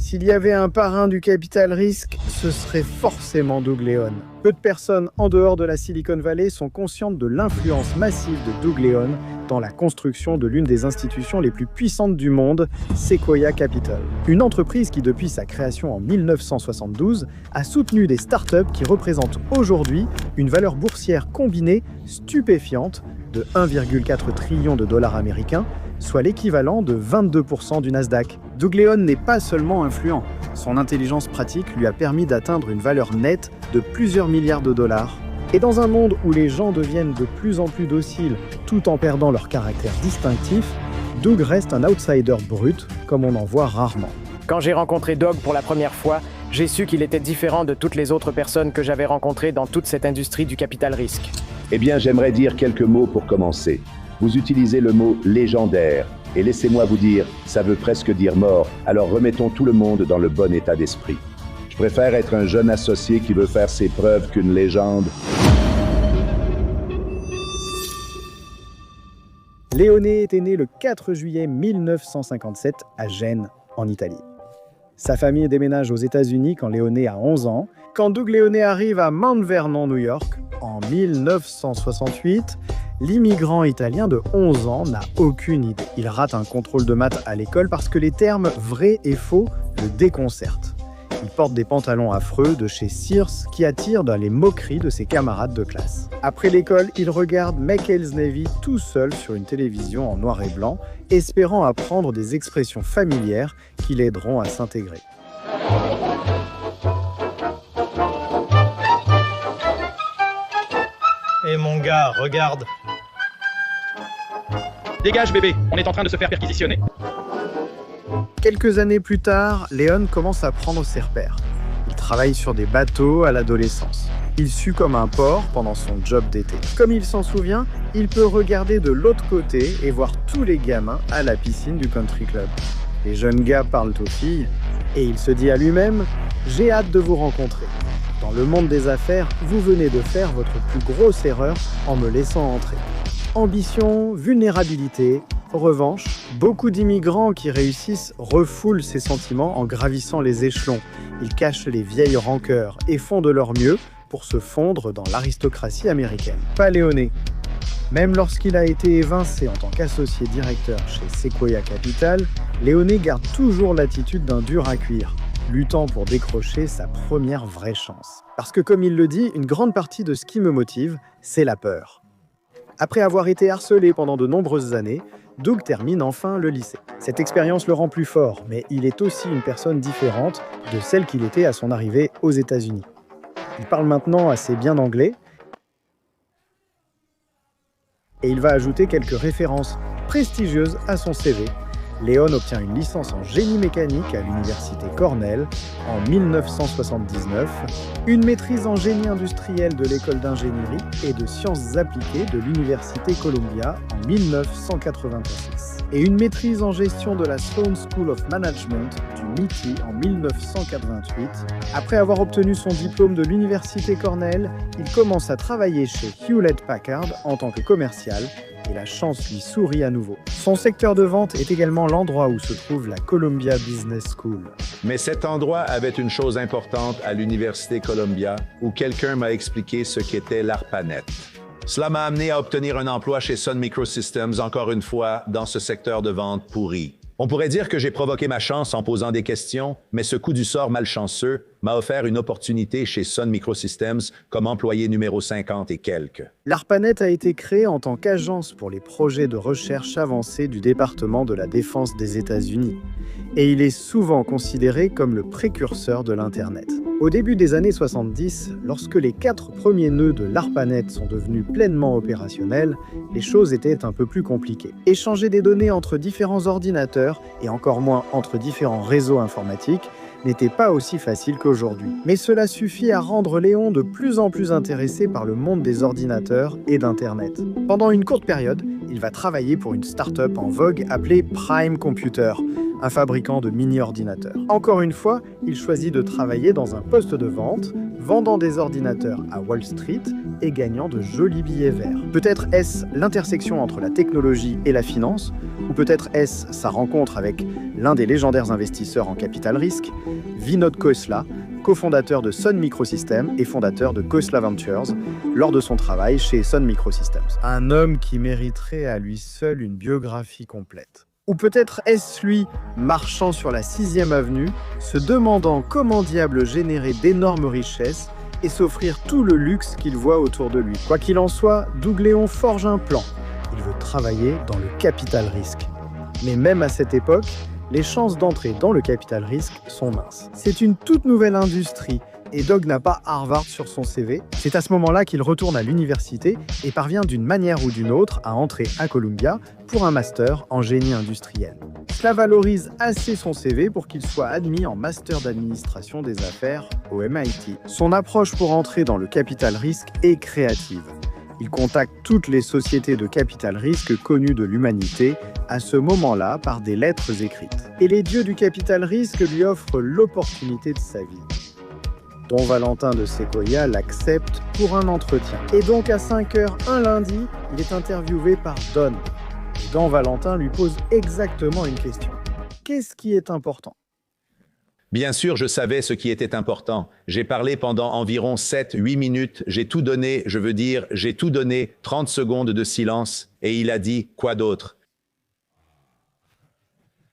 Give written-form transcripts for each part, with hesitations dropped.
S'il y avait un parrain du capital risque, ce serait forcément Doug Leone. Peu de personnes en dehors de la Silicon Valley sont conscientes de l'influence massive de Doug Leone dans la construction de l'une des institutions les plus puissantes du monde, Sequoia Capital. Une entreprise qui, depuis sa création en 1972, a soutenu des startups qui représentent aujourd'hui une valeur boursière combinée stupéfiante de 1,4 trillion de dollars américains, soit l'équivalent de 22% du Nasdaq. Doug Leone n'est pas seulement influent, son intelligence pratique lui a permis d'atteindre une valeur nette de plusieurs milliards de dollars. Et dans un monde où les gens deviennent de plus en plus dociles tout en perdant leur caractère distinctif, Doug reste un outsider brut, comme on en voit rarement. Quand j'ai rencontré Doug pour la première fois, j'ai su qu'il était différent de toutes les autres personnes que j'avais rencontrées dans toute cette industrie du capital risque. Eh bien, j'aimerais dire quelques mots pour commencer. Vous utilisez le mot « légendaire » et laissez-moi vous dire, ça veut presque dire mort, alors remettons tout le monde dans le bon état d'esprit. Je préfère être un jeune associé qui veut faire ses preuves qu'une légende. Leone était né le 4 juillet 1957 à Gênes, en Italie. Sa famille déménage aux États-Unis quand Leone a 11 ans. Quand Doug Leone arrive à Mount Vernon, New York, en 1968, l'immigrant italien de 11 ans n'a aucune idée. Il rate un contrôle de maths à l'école parce que les termes vrai et faux le déconcertent. Il porte des pantalons affreux de chez Sears qui attirent dans les moqueries de ses camarades de classe. Après l'école, il regarde McHale's Navy tout seul sur une télévision en noir et blanc, espérant apprendre des expressions familières qui l'aideront à s'intégrer. Eh mon gars, regarde. Dégage bébé, on est en train de se faire perquisitionner. Quelques années plus tard, Leone commence à prendre ses repères. Il travaille sur des bateaux à l'adolescence. Il sue comme un porc pendant son job d'été. Comme il s'en souvient, il peut regarder de l'autre côté et voir tous les gamins à la piscine du country club. Les jeunes gars parlent aux filles et il se dit à lui-même « J'ai hâte de vous rencontrer. Dans le monde des affaires, vous venez de faire votre plus grosse erreur en me laissant entrer. » Ambition, vulnérabilité, revanche, beaucoup d'immigrants qui réussissent refoulent ces sentiments en gravissant les échelons. Ils cachent les vieilles rancœurs et font de leur mieux pour se fondre dans l'aristocratie américaine. Pas Leone. Même lorsqu'il a été évincé en tant qu'associé directeur chez Sequoia Capital, Leone garde toujours l'attitude d'un dur à cuire, luttant pour décrocher sa première vraie chance. Parce que comme il le dit, une grande partie de ce qui me motive, c'est la peur. Après avoir été harcelé pendant de nombreuses années, Doug termine enfin le lycée. Cette expérience le rend plus fort, mais il est aussi une personne différente de celle qu'il était à son arrivée aux États-Unis. Il parle maintenant assez bien anglais et il va ajouter quelques références prestigieuses à son CV. Leone obtient une licence en génie mécanique à l'université Cornell en 1979, une maîtrise en génie industriel de l'école d'ingénierie et de sciences appliquées de l'université Columbia en 1986 et une maîtrise en gestion de la Sloan School of Management du MIT en 1988. Après avoir obtenu son diplôme de l'université Cornell, il commence à travailler chez Hewlett-Packard en tant que commercial et la chance lui sourit à nouveau. Son secteur de vente est également l'endroit où se trouve la Columbia Business School. Mais cet endroit avait une chose importante à l'université Columbia où quelqu'un m'a expliqué ce qu'était l'ARPANET. Cela m'a amené à obtenir un emploi chez Sun Microsystems, encore une fois, dans ce secteur de vente pourri. On pourrait dire que j'ai provoqué ma chance en posant des questions, mais ce coup du sort malchanceux m'a offert une opportunité chez Sun Microsystems comme employé numéro 50 et quelques. L'ARPANET a été créé en tant qu'agence pour les projets de recherche avancés du département de la Défense des États-Unis. Et il est souvent considéré comme le précurseur de l'Internet. Au début des années 70, lorsque les 4 premiers nœuds de l'ARPANET sont devenus pleinement opérationnels, les choses étaient un peu plus compliquées. Échanger des données entre différents ordinateurs, et encore moins entre différents réseaux informatiques, n'était pas aussi facile qu'aujourd'hui. Mais cela suffit à rendre Léon de plus en plus intéressé par le monde des ordinateurs et d'Internet. Pendant une courte période, il va travailler pour une start-up en vogue appelée Prime Computer, un fabricant de mini-ordinateurs. Encore une fois, il choisit de travailler dans un poste de vente, vendant des ordinateurs à Wall Street et gagnant de jolis billets verts. Peut-être est-ce l'intersection entre la technologie et la finance, ou peut-être est-ce sa rencontre avec l'un des légendaires investisseurs en capital risque, Vinod Khosla, cofondateur de Sun Microsystems et fondateur de Khosla Ventures, lors de son travail chez Sun Microsystems. Un homme qui mériterait à lui seul une biographie complète. Ou peut-être est-ce lui, marchant sur la 6e avenue, se demandant comment diable générer d'énormes richesses et s'offrir tout le luxe qu'il voit autour de lui. Quoi qu'il en soit, Doug Léon forge un plan. Il veut travailler dans le capital risque. Mais même à cette époque, les chances d'entrer dans le capital risque sont minces. C'est une toute nouvelle industrie et Doug n'a pas Harvard sur son CV. C'est à ce moment-là qu'il retourne à l'université et parvient d'une manière ou d'une autre à entrer à Columbia pour un master en génie industriel. Cela valorise assez son CV pour qu'il soit admis en master d'administration des affaires au MIT. Son approche pour entrer dans le capital risque est créative. Il contacte toutes les sociétés de capital risque connues de l'humanité à ce moment-là par des lettres écrites. Et les dieux du capital risque lui offrent l'opportunité de sa vie. Don Valentin de Sequoia l'accepte pour un entretien. Et donc à 5h un lundi, il est interviewé par Don. Et Don Valentin lui pose exactement une question. Qu'est-ce qui est important ? Bien sûr, je savais ce qui était important. J'ai parlé pendant environ 7-8 minutes. J'ai tout donné, j'ai tout donné, 30 secondes de silence. Et il a dit, quoi d'autre ?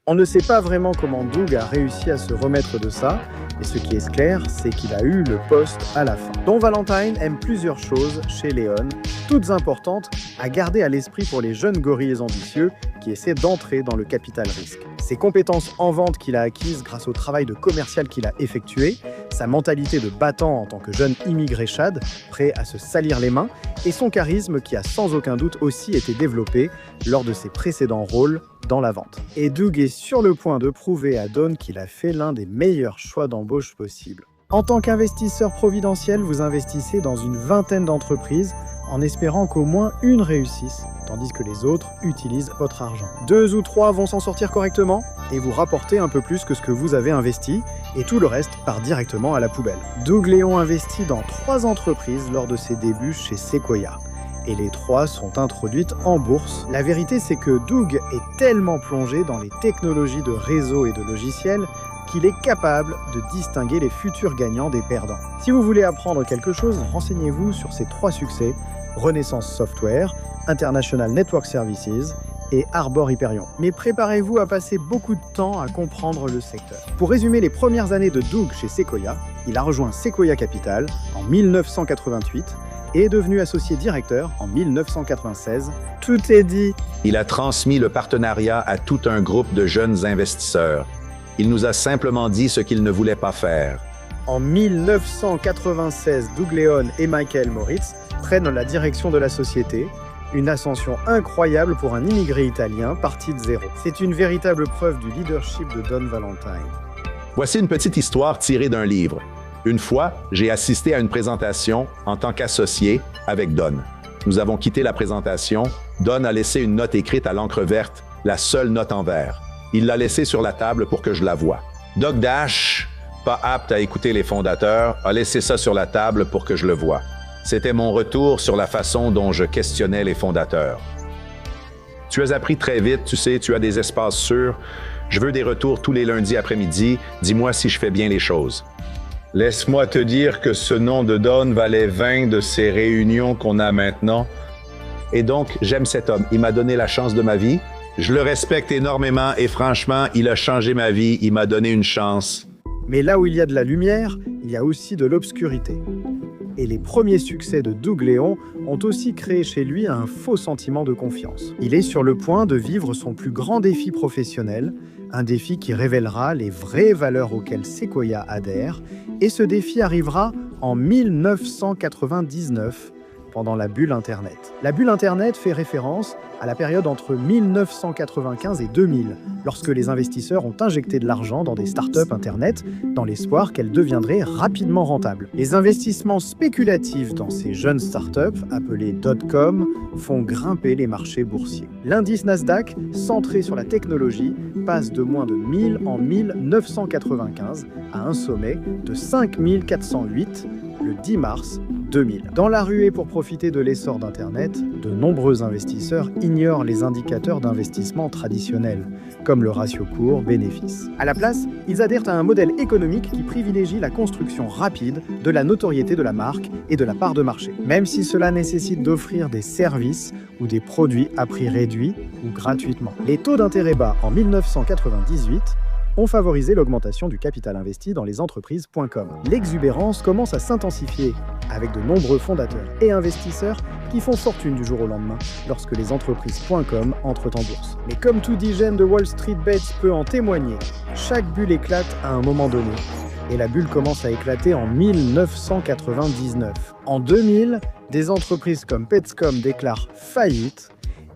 On ne sait pas vraiment comment Doug a réussi à se remettre de ça, et ce qui est clair, c'est qu'il a eu le poste à la fin. Don Valentine aime plusieurs choses chez Léon, toutes importantes à garder à l'esprit pour les jeunes gorilles ambitieux qui essaient d'entrer dans le capital risque. Ses compétences en vente qu'il a acquises grâce au travail de commercial qu'il a effectué, sa mentalité de battant en tant que jeune immigré Chad, prêt à se salir les mains, et son charisme qui a sans aucun doute aussi été développé lors de ses précédents rôles dans la vente. Et Doug est sur le point de prouver à Don qu'il a fait l'un des meilleurs choix d'embauche possibles. En tant qu'investisseur providentiel, vous investissez dans une vingtaine d'entreprises en espérant qu'au moins une réussisse, tandis que les autres utilisent votre argent. 2 ou 3 vont s'en sortir correctement et vous rapporter un peu plus que ce que vous avez investi, et tout le reste part directement à la poubelle. Doug Léon investit dans 3 entreprises lors de ses débuts chez Sequoia. Et les 3 sont introduites en bourse. La vérité, c'est que Doug est tellement plongé dans les technologies de réseau et de logiciels qu'il est capable de distinguer les futurs gagnants des perdants. Si vous voulez apprendre quelque chose, renseignez-vous sur ces 3 succès, Renaissance Software, International Network Services et Arbor Hyperion. Mais préparez-vous à passer beaucoup de temps à comprendre le secteur. Pour résumer les premières années de Doug chez Sequoia, il a rejoint Sequoia Capital en 1988 et est devenu associé directeur en 1996. Tout est dit. Il a transmis le partenariat à tout un groupe de jeunes investisseurs. Il nous a simplement dit ce qu'il ne voulait pas faire. En 1996, Doug Léon et Michael Moritz prennent la direction de la société. Une ascension incroyable pour un immigré italien parti de zéro. C'est une véritable preuve du leadership de Don Valentine. Voici une petite histoire tirée d'un livre. Une fois, j'ai assisté à une présentation en tant qu'associé avec Don. Nous avons quitté la présentation. Don a laissé une note écrite à l'encre verte, la seule note en vert. Il l'a laissée sur la table pour que je la voie. Doug Dash, pas apte à écouter les fondateurs, a laissé ça sur la table pour que je le voie. C'était mon retour sur la façon dont je questionnais les fondateurs. Tu as appris très vite, tu sais, tu as des espaces sûrs. Je veux des retours tous les lundis après-midi. Dis-moi si je fais bien les choses. Laisse-moi te dire que ce nom de Don valait 20 de ces réunions qu'on a maintenant. Et donc, j'aime cet homme. Il m'a donné la chance de ma vie. Je le respecte énormément et franchement, il a changé ma vie. Il m'a donné une chance. Mais là où il y a de la lumière, il y a aussi de l'obscurité. Et les premiers succès de Doug Léon ont aussi créé chez lui un faux sentiment de confiance. Il est sur le point de vivre son plus grand défi professionnel, un défi qui révélera les vraies valeurs auxquelles Sequoia adhère, et ce défi arrivera en 1999, pendant la bulle Internet. La bulle Internet fait référence à la période entre 1995 et 2000, lorsque les investisseurs ont injecté de l'argent dans des startups Internet dans l'espoir qu'elles deviendraient rapidement rentables. Les investissements spéculatifs dans ces jeunes startups, appelés dot-com, font grimper les marchés boursiers. L'indice Nasdaq, centré sur la technologie, passe de moins de 1000 en 1995 à un sommet de 5408 le 10 mars 2000. Dans la ruée pour profiter de l'essor d'Internet, de nombreux investisseurs ignorent les indicateurs d'investissement traditionnels, comme le ratio cours-bénéfice. À la place, ils adhèrent à un modèle économique qui privilégie la construction rapide de la notoriété de la marque et de la part de marché, même si cela nécessite d'offrir des services ou des produits à prix réduit ou gratuitement. Les taux d'intérêt bas en 1998 ont favorisé l'augmentation du capital investi dans les entreprises.com. L'exubérance commence à s'intensifier avec de nombreux fondateurs et investisseurs qui font fortune du jour au lendemain lorsque les entreprises.com entrent en bourse. Mais comme tout digène de Wall Street Bets peut en témoigner, chaque bulle éclate à un moment donné. Et la bulle commence à éclater en 1999. En 2000, des entreprises comme Petscom déclarent faillite.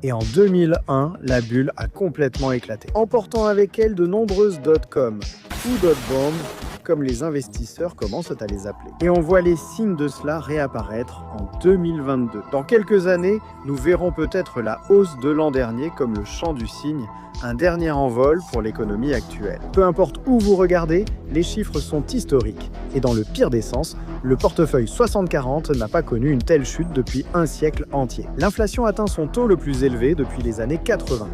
Et en 2001, la bulle a complètement éclaté, emportant avec elle de nombreuses dot-com ou dot-bombs, comme les investisseurs commencent à les appeler. Et on voit les signes de cela réapparaître en 2022. Dans quelques années, nous verrons peut-être la hausse de l'an dernier comme le chant du cygne, un dernier envol pour l'économie actuelle. Peu importe où vous regardez, les chiffres sont historiques. Et dans le pire des sens, le portefeuille 60-40 n'a pas connu une telle chute depuis un siècle entier. L'inflation atteint son taux le plus élevé depuis les années 80.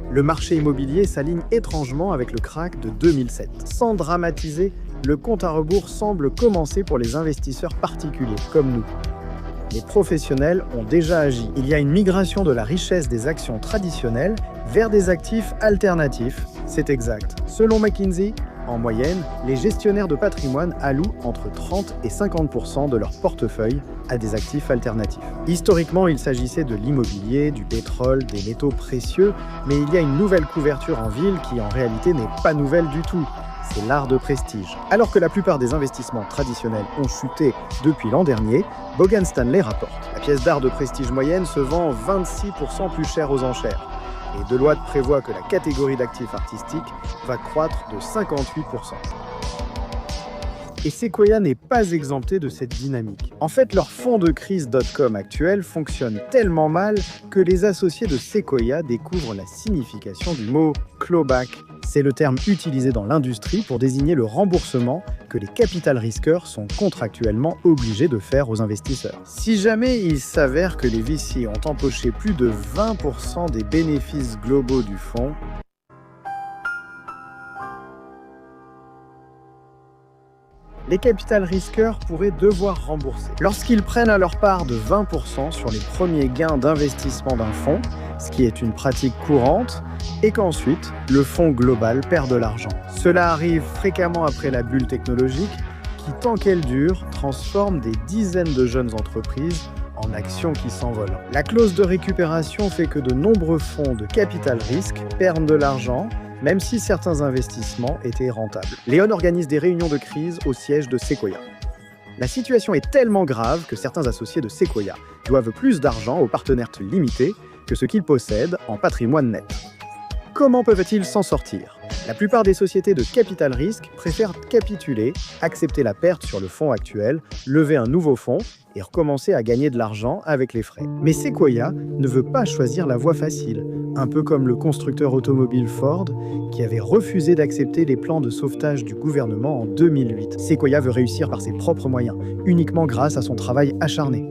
Le marché immobilier s'aligne étrangement avec le krach de 2007. Sans dramatiser, le compte à rebours semble commencer pour les investisseurs particuliers, comme nous. Les professionnels ont déjà agi. Il y a une migration de la richesse des actions traditionnelles vers des actifs alternatifs. C'est exact. Selon McKinsey, en moyenne, les gestionnaires de patrimoine allouent entre 30 et 50% de leur portefeuille à des actifs alternatifs. Historiquement, il s'agissait de l'immobilier, du pétrole, des métaux précieux, mais il y a une nouvelle couverture en ville qui en réalité n'est pas nouvelle du tout. C'est l'art de prestige. Alors que la plupart des investissements traditionnels ont chuté depuis l'an dernier, Morgan Stanley rapporte. La pièce d'art de prestige moyenne se vend 26% plus cher aux enchères. Et Deloitte prévoit que la catégorie d'actifs artistiques va croître de 58%. Et Sequoia n'est pas exempté de cette dynamique. En fait, leur fonds de crise .com actuel fonctionne tellement mal que les associés de Sequoia découvrent la signification du mot clawback. C'est le terme utilisé dans l'industrie pour désigner le remboursement que les capital risqueurs sont contractuellement obligés de faire aux investisseurs. Si jamais il s'avère que les VC ont empoché plus de 20% des bénéfices globaux du fonds, les capital risqueurs pourraient devoir rembourser. Lorsqu'ils prennent à leur part de 20% sur les premiers gains d'investissement d'un fonds, ce qui est une pratique courante, et qu'ensuite, le fonds global perd de l'argent. Cela arrive fréquemment après la bulle technologique qui, tant qu'elle dure, transforme des dizaines de jeunes entreprises en actions qui s'envolent. La clause de récupération fait que de nombreux fonds de capital risque perdent de l'argent, même si certains investissements étaient rentables. Léon organise des réunions de crise au siège de Sequoia. La situation est tellement grave que certains associés de Sequoia doivent plus d'argent aux partenaires limités que ce qu'ils possèdent en patrimoine net. Comment peuvent-ils s'en sortir? La plupart des sociétés de capital risque préfèrent capituler, accepter la perte sur le fonds actuel, lever un nouveau fonds et recommencer à gagner de l'argent avec les frais. Mais Sequoia ne veut pas choisir la voie facile, un peu comme le constructeur automobile Ford qui avait refusé d'accepter les plans de sauvetage du gouvernement en 2008. Sequoia veut réussir par ses propres moyens, uniquement grâce à son travail acharné.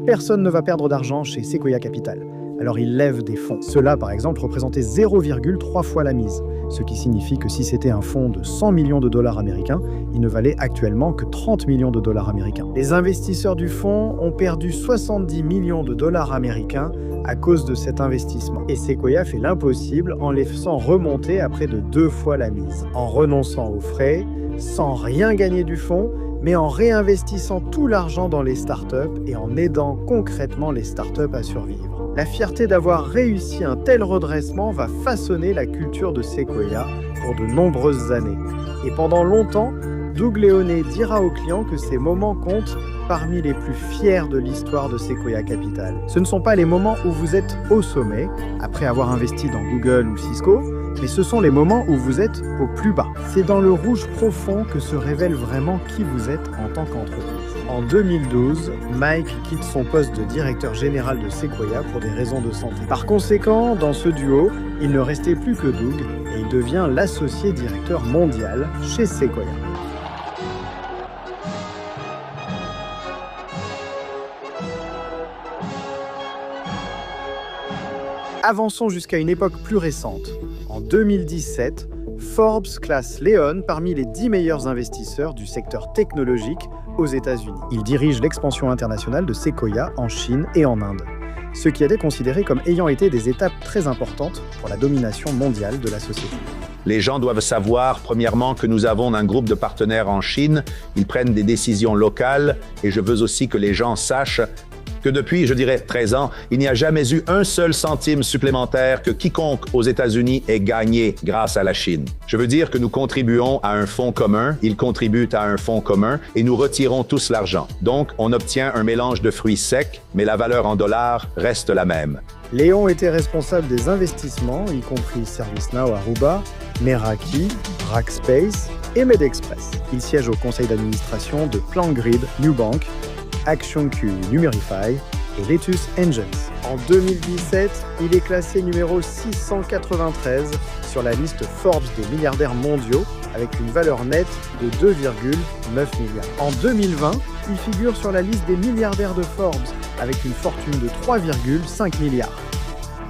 Personne ne va perdre d'argent chez Sequoia Capital. Alors il lève des fonds. Cela, par exemple, représentait 0,3 fois la mise, ce qui signifie que si c'était un fonds de 100 millions de dollars américains, il ne valait actuellement que 30 millions de dollars américains. Les investisseurs du fonds ont perdu 70 millions de dollars américains à cause de cet investissement. Et Sequoia fait l'impossible en les faisant remonter à près de 2 fois la mise, en renonçant aux frais, sans rien gagner du fonds, mais en réinvestissant tout l'argent dans les startups et en aidant concrètement les startups à survivre. La fierté d'avoir réussi un tel redressement va façonner la culture de Sequoia pour de nombreuses années. Et pendant longtemps, Doug Leone dira aux clients que ces moments comptent parmi les plus fiers de l'histoire de Sequoia Capital. Ce ne sont pas les moments où vous êtes au sommet, après avoir investi dans Google ou Cisco, mais ce sont les moments où vous êtes au plus bas. C'est dans le rouge profond que se révèle vraiment qui vous êtes en tant qu'entreprise. En 2012, Mike quitte son poste de directeur général de Sequoia pour des raisons de santé. Par conséquent, dans ce duo, il ne restait plus que Doug et il devient l'associé directeur mondial chez Sequoia. Avançons jusqu'à une époque plus récente. En 2017, Forbes classe Léon parmi les 10 meilleurs investisseurs du secteur technologique aux États-Unis. Il dirige l'expansion internationale de Sequoia en Chine et en Inde, ce qui était considéré comme ayant été des étapes très importantes pour la domination mondiale de la société. Les gens doivent savoir, premièrement, que nous avons un groupe de partenaires en Chine. Ils prennent des décisions locales et je veux aussi que les gens sachent que depuis, je dirais, 13 ans, il n'y a jamais eu un seul centime supplémentaire que quiconque aux États-Unis ait gagné grâce à la Chine. Je veux dire que nous contribuons à un fonds commun, ils contribuent à un fonds commun et nous retirons tous l'argent. Donc, on obtient un mélange de fruits secs, mais la valeur en dollars reste la même. Léon était responsable des investissements, y compris ServiceNow Aruba, Meraki, Rackspace et MedExpress. Il siège au conseil d'administration de PlanGrid, Nubank, ActionQ Numerify et Letus Engines. En 2017, il est classé numéro 693 sur la liste Forbes des milliardaires mondiaux avec une valeur nette de 2,9 milliards. En 2020, il figure sur la liste des milliardaires de Forbes avec une fortune de 3,5 milliards.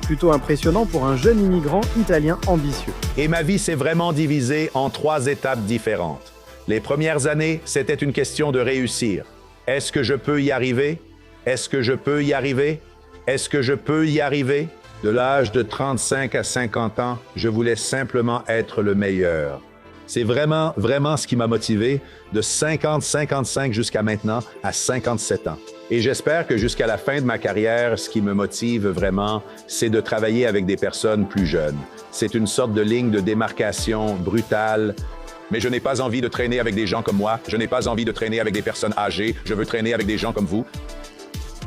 Plutôt impressionnant pour un jeune immigrant italien ambitieux. Et ma vie s'est vraiment divisée en 3 étapes différentes. Les premières années, c'était une question de réussir. Est-ce que je peux y arriver? Est-ce que je peux y arriver? Est-ce que je peux y arriver? De l'âge de 35 à 50 ans, je voulais simplement être le meilleur. C'est vraiment ce qui m'a motivé de 50-55 jusqu'à maintenant à 57 ans. Et j'espère que jusqu'à la fin de ma carrière, ce qui me motive vraiment, c'est de travailler avec des personnes plus jeunes. C'est une sorte de ligne de démarcation brutale. Mais je n'ai pas envie de traîner avec des gens comme moi. Je n'ai pas envie de traîner avec des personnes âgées. Je veux traîner avec des gens comme vous.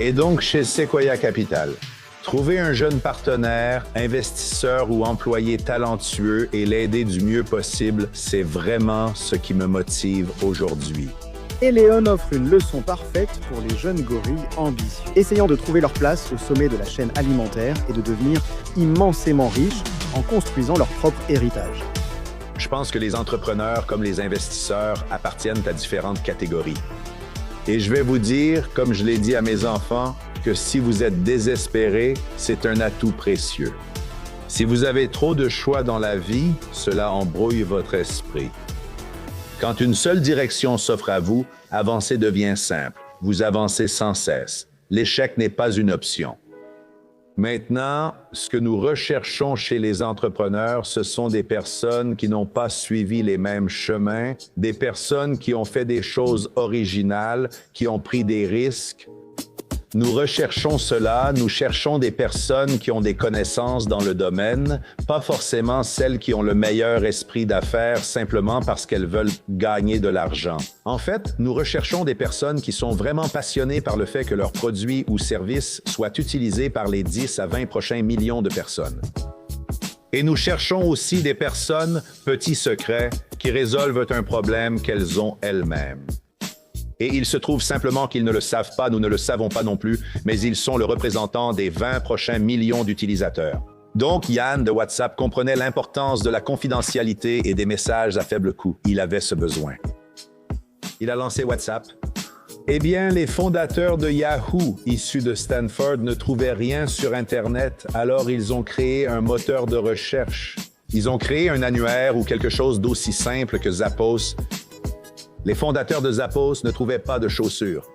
Et donc, chez Sequoia Capital, trouver un jeune partenaire, investisseur ou employé talentueux et l'aider du mieux possible, c'est vraiment ce qui me motive aujourd'hui. Et Léon offre une leçon parfaite pour les jeunes gorilles ambitieux, essayant de trouver leur place au sommet de la chaîne alimentaire et de devenir immensément riches en construisant leur propre héritage. Je pense que les entrepreneurs, comme les investisseurs, appartiennent à différentes catégories. Et je vais vous dire, comme je l'ai dit à mes enfants, que si vous êtes désespéré, c'est un atout précieux. Si vous avez trop de choix dans la vie, cela embrouille votre esprit. Quand une seule direction s'offre à vous, avancer devient simple. Vous avancez sans cesse. L'échec n'est pas une option. Maintenant, ce que nous recherchons chez les entrepreneurs, ce sont des personnes qui n'ont pas suivi les mêmes chemins, des personnes qui ont fait des choses originales, qui ont pris des risques. Nous recherchons cela, nous cherchons des personnes qui ont des connaissances dans le domaine, pas forcément celles qui ont le meilleur esprit d'affaires simplement parce qu'elles veulent gagner de l'argent. En fait, nous recherchons des personnes qui sont vraiment passionnées par le fait que leurs produits ou services soient utilisés par les 10 à 20 prochains millions de personnes. Et nous cherchons aussi des personnes, petit secret, qui résolvent un problème qu'elles ont elles-mêmes. Et il se trouve simplement qu'ils ne le savent pas, nous ne le savons pas non plus, mais ils sont le représentant des 20 prochains millions d'utilisateurs. Donc Yann de WhatsApp comprenait l'importance de la confidentialité et des messages à faible coût. Il avait ce besoin. Il a lancé WhatsApp. Eh bien, les fondateurs de Yahoo, issus de Stanford, ne trouvaient rien sur Internet, alors ils ont créé un moteur de recherche. Ils ont créé un annuaire ou quelque chose d'aussi simple que Zappos. Les fondateurs de Zappos ne trouvaient pas de chaussures.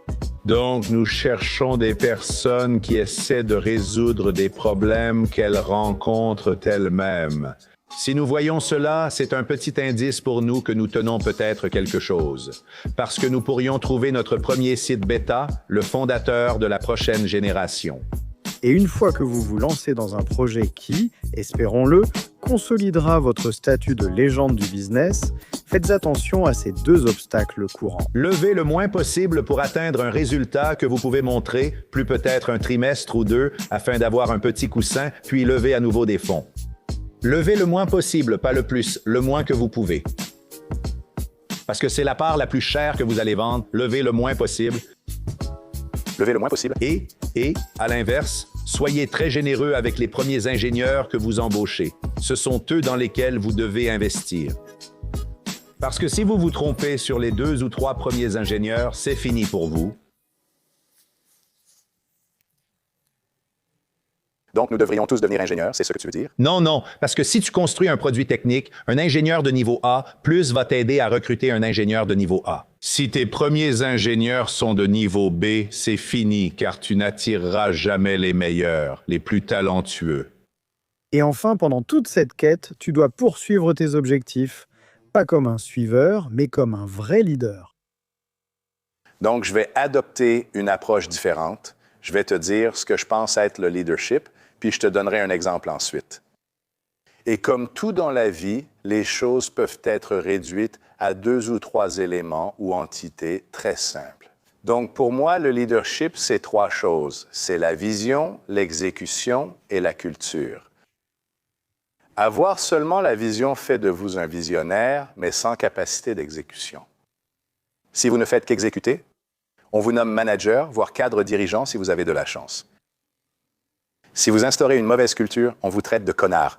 Donc, nous cherchons des personnes qui essaient de résoudre des problèmes qu'elles rencontrent elles-mêmes. Si nous voyons cela, c'est un petit indice pour nous que nous tenons peut-être quelque chose. Parce que nous pourrions trouver notre premier site bêta, le fondateur de la prochaine génération. Et une fois que vous vous lancez dans un projet qui, espérons-le, consolidera votre statut de légende du business, faites attention à ces 2 obstacles courants. Levez le moins possible pour atteindre un résultat que vous pouvez montrer, plus peut-être un trimestre ou 2, afin d'avoir un petit coussin, puis levez à nouveau des fonds. Levez le moins possible, pas le plus, le moins que vous pouvez. Parce que c'est la part la plus chère que vous allez vendre, levez le moins possible. Levez le moins possible. Et, à l'inverse, soyez très généreux avec les premiers ingénieurs que vous embauchez. Ce sont eux dans lesquels vous devez investir. Parce que si vous vous trompez sur les 2 ou 3 premiers ingénieurs, c'est fini pour vous. Donc, nous devrions tous devenir ingénieurs, c'est ce que tu veux dire? Non, non, parce que si tu construis un produit technique, un ingénieur de niveau A plus va t'aider à recruter un ingénieur de niveau A. Si tes premiers ingénieurs sont de niveau B, c'est fini, car tu n'attireras jamais les meilleurs, les plus talentueux. Et enfin, pendant toute cette quête, tu dois poursuivre tes objectifs, pas comme un suiveur, mais comme un vrai leader. Donc, je vais adopter une approche différente. Je vais te dire ce que je pense être le leadership, puis je te donnerai un exemple ensuite. Et comme tout dans la vie, les choses peuvent être réduites à 2 ou 3 éléments ou entités très simples. Donc, pour moi, le leadership, c'est 3 choses. C'est la vision, l'exécution et la culture. Avoir seulement la vision fait de vous un visionnaire, mais sans capacité d'exécution. Si vous ne faites qu'exécuter, on vous nomme manager, voire cadre dirigeant si vous avez de la chance. Si vous instaurez une mauvaise culture, on vous traite de connard.